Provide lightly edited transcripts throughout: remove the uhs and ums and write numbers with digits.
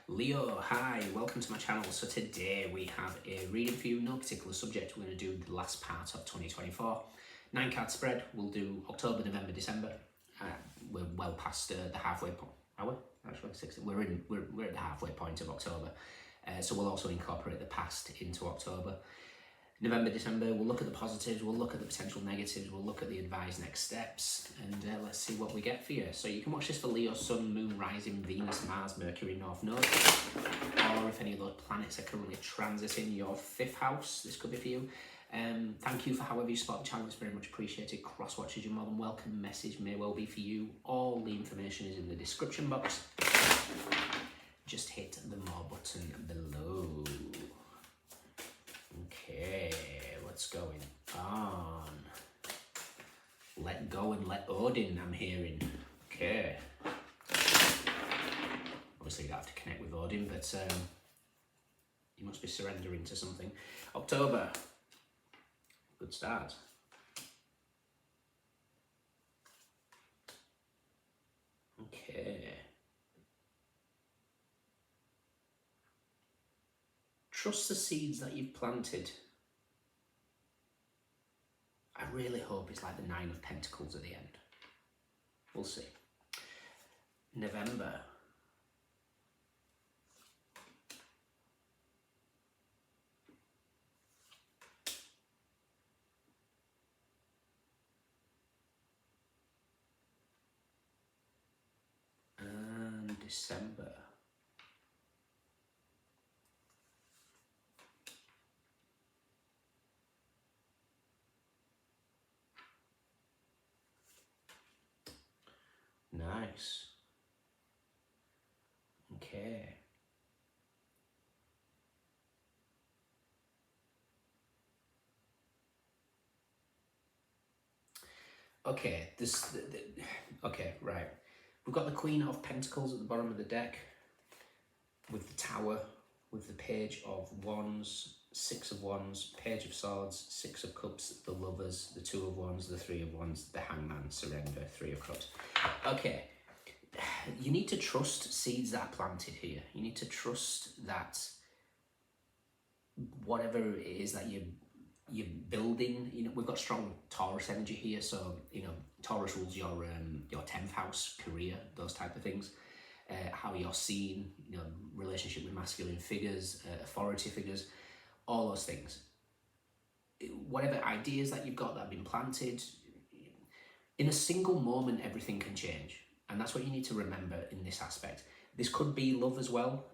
Leo, hi, welcome to my channel. So today we have a reading for you, no particular subject. We're going to do the last part of 2024. 9-card spread, we'll do October, November, December. We're well past the halfway point, are we? Actually, 60. We're at the halfway point of October. So we'll also incorporate the past into October. November, December, we'll look at the positives, we'll look at the potential negatives, we'll look at the advised next steps, and let's see what we get for you. So you can watch this for Leo, Sun, Moon, Rising, Venus, Mars, Mercury, North Node, or if any of those planets are currently transiting your 5th house, this could be for you. Thank you for however you support the channel, it's very much appreciated. Cross watchers, you're more than welcome. Message may well be for you. All the information is in the description box. Just hit the more button below. Okay, what's going on? Let go and let Odin, I'm hearing. Okay. Obviously you don't have to connect with Odin, but you must be surrendering to something. October. Good start. Okay. Trust the seeds that you've planted. I really hope it's like the 9 of Pentacles at the end. We'll see. November. And December. Nice. Okay. Okay, okay, right. We've got the Queen of Pentacles at the bottom of the deck, with the Tower, with the Page of Wands, 6 of Wands, Page of Swords, 6 of Cups, the Lovers, the 2 of Wands, the 3 of Wands, the Hangman, Surrender, 3 of Cups. Okay, you need to trust seeds that are planted here. You need to trust that whatever it is that you're building, you know, we've got strong Taurus energy here, so you know Taurus rules your 10th house, career, those type of things. How you're seen, you know, relationship with masculine figures, authority figures, all those things. Whatever ideas that you've got that have been planted, in a single moment, everything can change. And that's what you need to remember in this aspect. This could be love as well.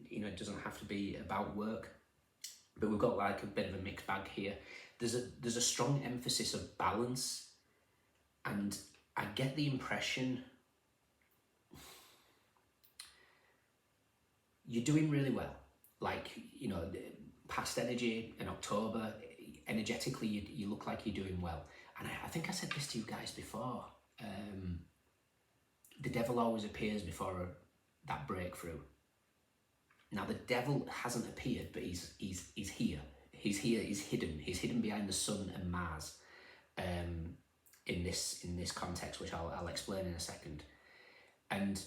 You know, it doesn't have to be about work, but we've got like a bit of a mixed bag here. There's a strong emphasis of balance, and I get the impression you're doing really well. Like, you know, past energy in October, energetically, you look like you're doing well. And I think I said this to you guys before. The devil always appears before that breakthrough. Now the devil hasn't appeared, but he's here. He's here. He's hidden. He's hidden behind the Sun and Mars. In this context, which I'll explain in a second. And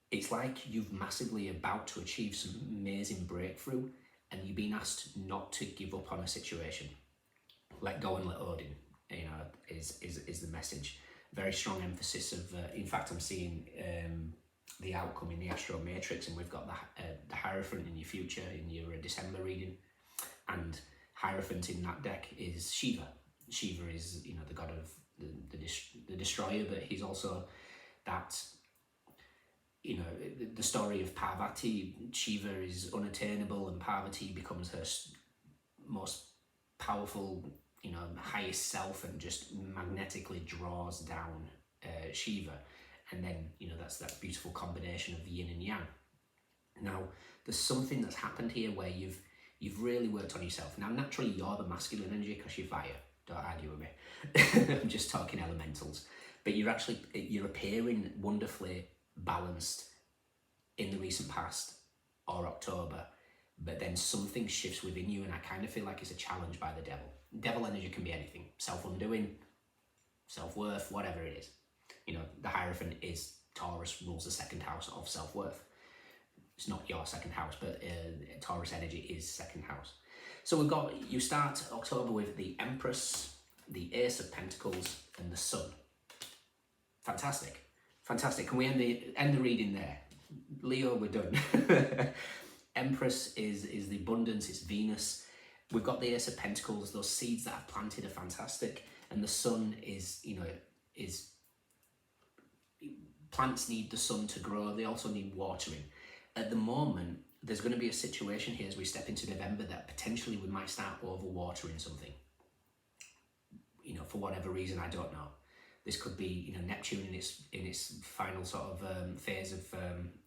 it's like you've massively about to achieve some amazing breakthrough, and you've been asked not to give up on a situation. Let go and let Odin, you know, is the message. Very strong emphasis of, in fact, I'm seeing the outcome in the Astro Matrix, and we've got the Hierophant in your future, in your December reading. And Hierophant in that deck is Shiva. Shiva is, you know, the god of the destroyer, but he's also that, you know, the story of Parvati. Shiva is unattainable, and Parvati becomes her most powerful, you know, highest self, and just magnetically draws down Shiva. And then, you know, that's that beautiful combination of yin and yang. Now, there's something that's happened here where you've really worked on yourself. Now, naturally, you're the masculine energy because you're fire. Don't argue with me. I'm just talking elementals. But you're appearing wonderfully balanced in the recent past or October. But then something shifts within you, and I kind of feel like it's a challenge by the devil. Devil energy can be anything. Self-undoing, self-worth, whatever it is. You know, the Hierophant is Taurus, rules the 2nd house of self-worth. it's not your second house, but Taurus energy is second house. So you start October with the Empress, the Ace of Pentacles, and the Sun. Fantastic. Fantastic. Can we end the reading there? Leo, we're done. Empress is the abundance, it's Venus. We've got the Ace of Pentacles, those seeds that I've planted are fantastic. And the Sun is, plants need the sun to grow, they also need watering. At the moment, there's going to be a situation here as we step into November that potentially we might start overwatering something. For whatever reason, I don't know. This could be, Neptune in its final sort of phase of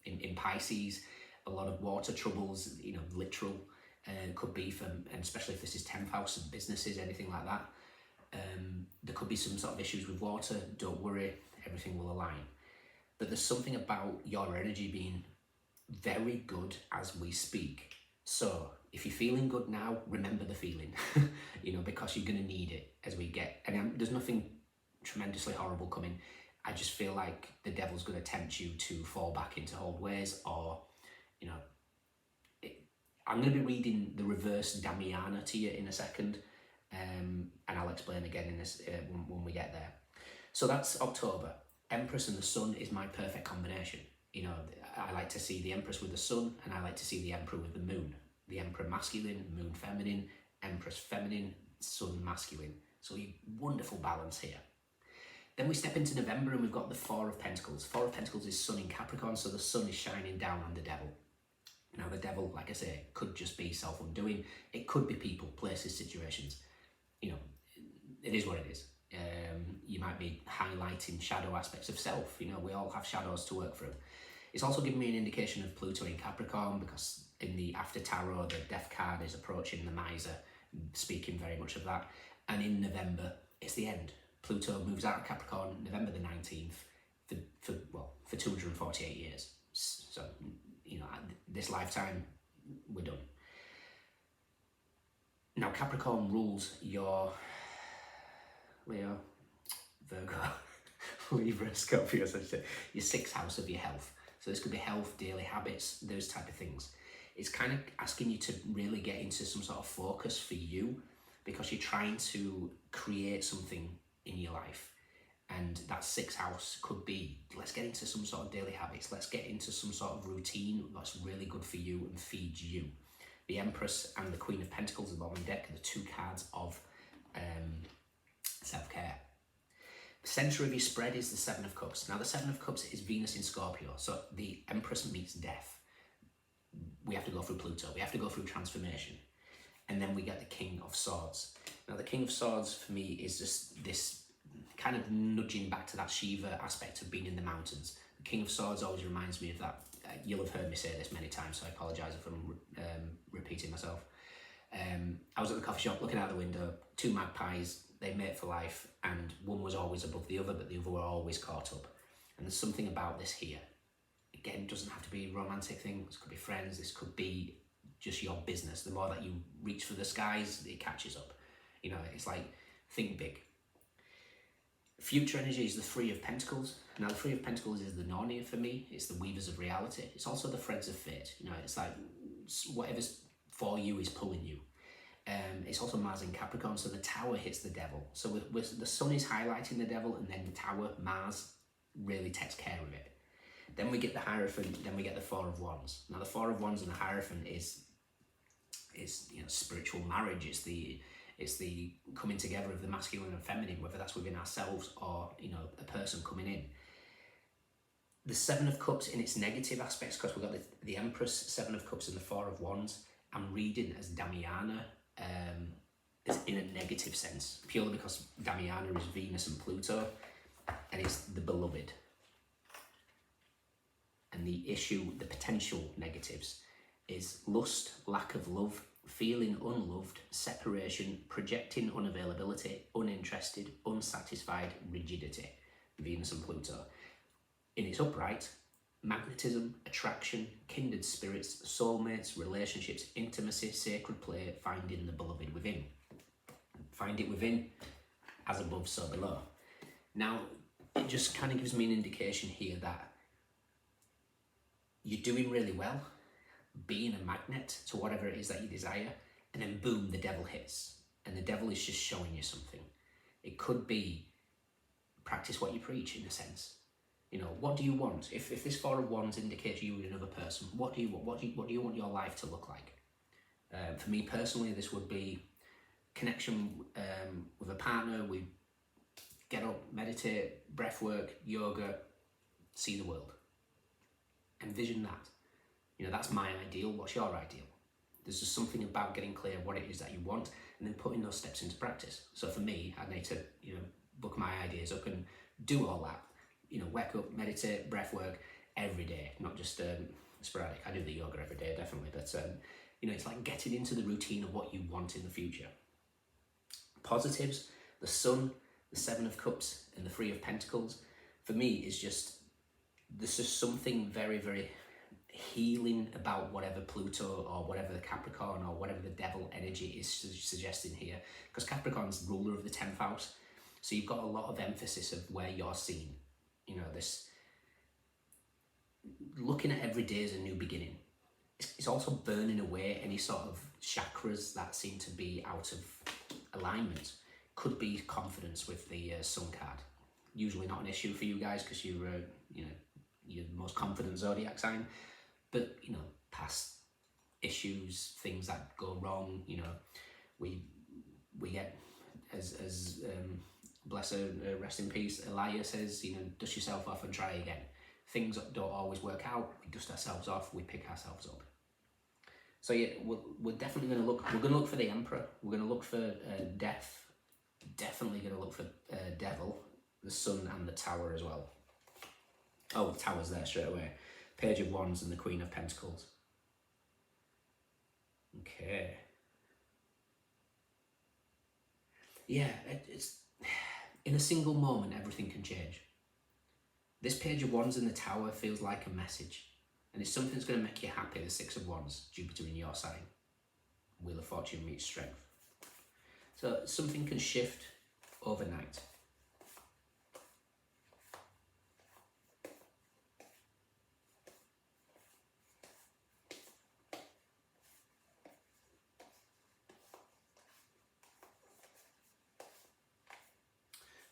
in Pisces. A lot of water troubles, literal, could be and especially if this is 10th house and businesses, anything like that. There could be some sort of issues with water. Don't worry, everything will align. But there's something about your energy being very good as we speak. So if you're feeling good now, remember the feeling, because you're going to need it as we get, and there's nothing tremendously horrible coming. I just feel like the devil's going to tempt you to fall back into old ways, or, I'm going to be reading the reverse Damiana to you in a second, and I'll explain again in this when we get there. So that's October. Empress and the Sun is my perfect combination. I like to see the Empress with the Sun, and I like to see the Emperor with the Moon. The Emperor masculine, Moon feminine, Empress feminine, Sun masculine. So a wonderful balance here. Then we step into November and we've got the Four of Pentacles. Four of Pentacles is Sun in Capricorn, so the Sun is shining down on the devil. Now the devil, like I say, could just be self-undoing. It could be people, places, situations. It is what it is. You might be highlighting shadow aspects of self. We all have shadows to work through. It's also giving me an indication of Pluto in Capricorn, because in the After Tarot, the Death card is approaching the Miser, speaking very much of that. And in November, it's the end. Pluto moves out of Capricorn November the 19th for 248 years. So, this lifetime, we're done. Now, Capricorn rules your Leo, Virgo, Libra, Scorpio, so your sixth house of your health. So this could be health, daily habits, those type of things. It's kind of asking you to really get into some sort of focus for you, because you're trying to create something in your life. And that sixth house could be, let's get into some sort of daily habits. Let's get into some sort of routine that's really good for you and feeds you. The Empress and the Queen of Pentacles are on the deck, are the two cards of self-care. The centre of your spread is the Seven of Cups. Now the Seven of Cups is Venus in Scorpio. So the Empress meets death. We have to go through Pluto. We have to go through transformation. And then we get the King of Swords. Now the King of Swords for me is just this kind of nudging back to that Shiva aspect of being in the mountains. The King of Swords always reminds me of that. You'll have heard me say this many times, so I apologise if I'm repeating myself. I was at the coffee shop looking out the window, two magpies, they mate for life, and one was always above the other, but the other were always caught up. And there's something about this here. Again, it doesn't have to be a romantic thing. This could be friends, this could be just your business. The more that you reach for the skies, it catches up. It's like, think big. Future energy is the Three of Pentacles. Now the Three of Pentacles is the Narnia for me. It's the weavers of reality. It's also the threads of fate. It's like whatever's for you is pulling you. It's also Mars in Capricorn, so the Tower hits the devil. So the Sun is highlighting the devil, and then the Tower, Mars, really takes care of it. Then we get the Hierophant, then we get the Four of Wands. Now the Four of Wands and the Hierophant is spiritual marriage. It's the coming together of the masculine and feminine, whether that's within ourselves or a person coming in. The Seven of Cups in its negative aspects, because we've got the Empress, Seven of Cups, and the Four of Wands. I'm reading as Damiana, is in a negative sense, purely because Damiana is Venus and Pluto, and it's the beloved. And the issue, the potential negatives, is lust, lack of love, feeling unloved, separation, projecting unavailability, uninterested, unsatisfied, rigidity. Venus and Pluto. In its upright, magnetism, attraction, kindred spirits, soulmates, relationships, intimacy, sacred play, finding the beloved within. Find it within, as above, so below. Now, it just kind of gives me an indication here that you're doing really well. being a magnet to whatever it is that you desire, and then boom, the devil hits. And the devil is just showing you something. It could be practice what you preach, in a sense. You know, what do you want? If this Four of Wands indicates you and another person, what do you want? What do you want your life to look like? For me personally, this would be connection with a partner. We get up, meditate, breath work, yoga, see the world. Envision that. You know, that's my ideal. What's your ideal? There's just something about getting clear what it is that you want and then putting those steps into practice. So for me, I need to, you know, book my ideas up and do all that. You know, wake up, meditate, breath work every day, not just sporadic. I do the yoga every day, definitely, but you know, it's like getting into the routine of what you want in the future. Positives, the Sun, the Seven of Cups, and the Three of Pentacles, for me, is just, there's just something very, very healing about whatever Pluto or whatever the Capricorn or whatever the devil energy is suggesting here, because Capricorn's ruler of the 10th house, so you've got a lot of emphasis of where you're seen. You know, this looking at every day as a new beginning. It's also burning away any sort of chakras that seem to be out of alignment. Could be confidence with the Sun card. Usually not an issue for you guys because you're, you know, you're the most confident zodiac sign. But, you know, past issues, things that go wrong, you know, we get, as bless her, rest in peace, Elia says, you know, dust yourself off and try again. Things don't always work out. We dust ourselves off, we pick ourselves up. So yeah, we're definitely going to look, we're going to look for the Emperor, we're going to look for Death, definitely going to look for Devil, the Sun and the Tower as well. Oh, the Tower's there straight away. Page of Wands and the Queen of Pentacles. Okay. Yeah, it's in a single moment, everything can change. This Page of Wands in the Tower feels like a message, and it's something that's going to make you happy. The Six of Wands, Jupiter in your sign. Wheel of Fortune meets Strength. So something can shift overnight.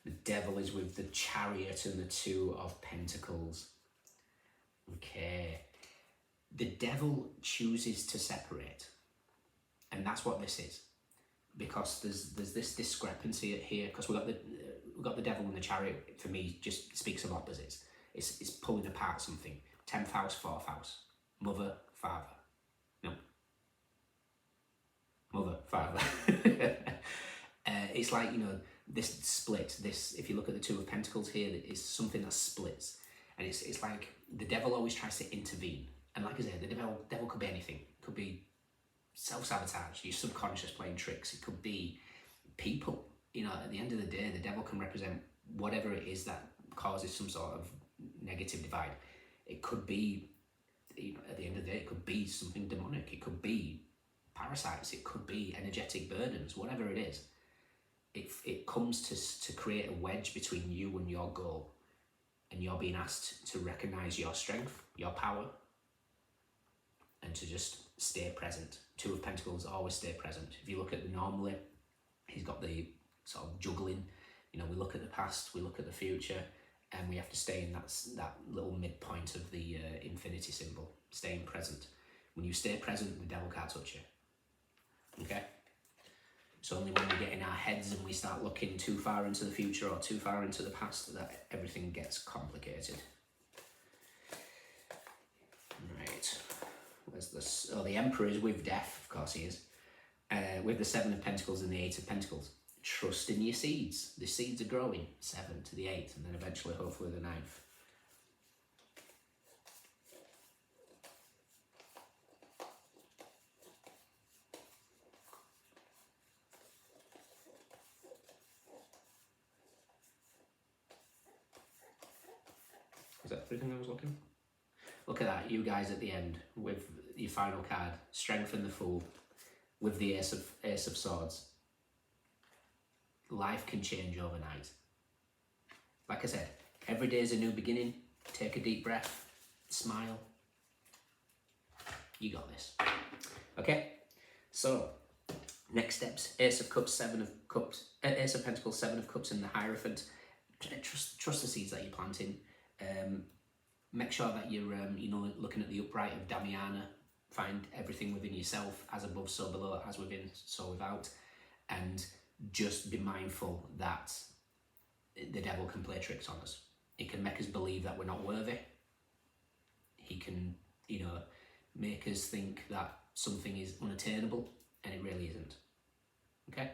The Devil is with the Chariot and the Two of Pentacles. Okay. The Devil chooses to separate. And that's what this is. Because there's this discrepancy here. Because we've got the Devil and the Chariot, for me, just speaks of opposites. It's pulling apart something. 10th house, 4th house. Mother, father. No. Mother, father. It's like, you know, this split, this, if you look at the Two of Pentacles here, is something that splits. And it's like the devil always tries to intervene. And like I said, the devil could be anything. It could be self-sabotage, your subconscious playing tricks. It could be people. You know, at the end of the day, the devil can represent whatever it is that causes some sort of negative divide. It could be, you know, at the end of the day, it could be something demonic. It could be parasites. It could be energetic burdens, whatever it is. It comes to create a wedge between you and your goal, and you're being asked to recognize your strength, your power, and to just stay present. Two of Pentacles always stay present. If you look at the normally, he's got the sort of juggling. You know, we look at the past, we look at the future, and we have to stay in that little midpoint of the infinity symbol, staying present. When you stay present, the devil can't touch you. Okay? It's only when we get in our heads and we start looking too far into the future or too far into the past that everything gets complicated. Right. Where's this? Oh, the Emperor is with Death, of course he is. With the Seven of Pentacles and the Eight of Pentacles. Trust in your seeds. The seeds are growing. 7 to the 8th, and then eventually, hopefully, the 9th. Is that everything I was looking? Look at that, you guys at the end with your final card, Strength and the Fool, with the Ace of Swords. Life can change overnight. Like I said, every day is a new beginning. Take a deep breath, smile, You got this. Okay, so next steps: Ace of Cups, Seven of Cups, Ace of Pentacles, Seven of Cups in the Hierophant. Trust the seeds that you're planting. Make sure that you're looking at the upright of Damiana. Find everything within yourself, as above, so below, as within, so without, and just be mindful that the devil can play tricks on us. He can make us believe that we're not worthy. He can, make us think that something is unattainable, and it really isn't. Okay?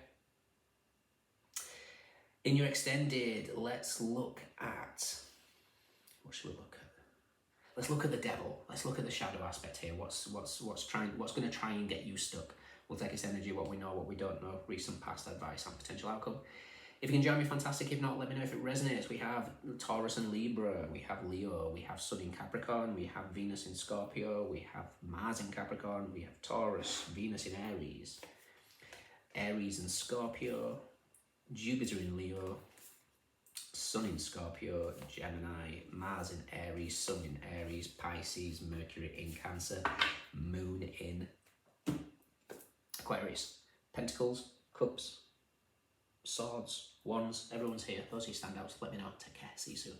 In your extended, let's look at, what should we look at? Let's look at the devil. Let's look at the shadow aspect here. What's going to try and get you stuck? We'll take its energy, what we know, what we don't know, recent past advice and potential outcome. If you can join me, fantastic. If not, let me know if it resonates. We have Taurus and Libra, we have Leo, we have Sun in Capricorn, we have Venus in Scorpio, we have Mars in Capricorn, we have Taurus, Venus in Aries, Aries and Scorpio, Jupiter in Leo, Sun in Scorpio, Gemini, Mars in Aries, Sun in Aries, Pisces, Mercury in Cancer, Moon in Aquarius. Pentacles, Cups, Swords, Wands, everyone's here. Those are your standouts. Let me know. Take care. See you soon.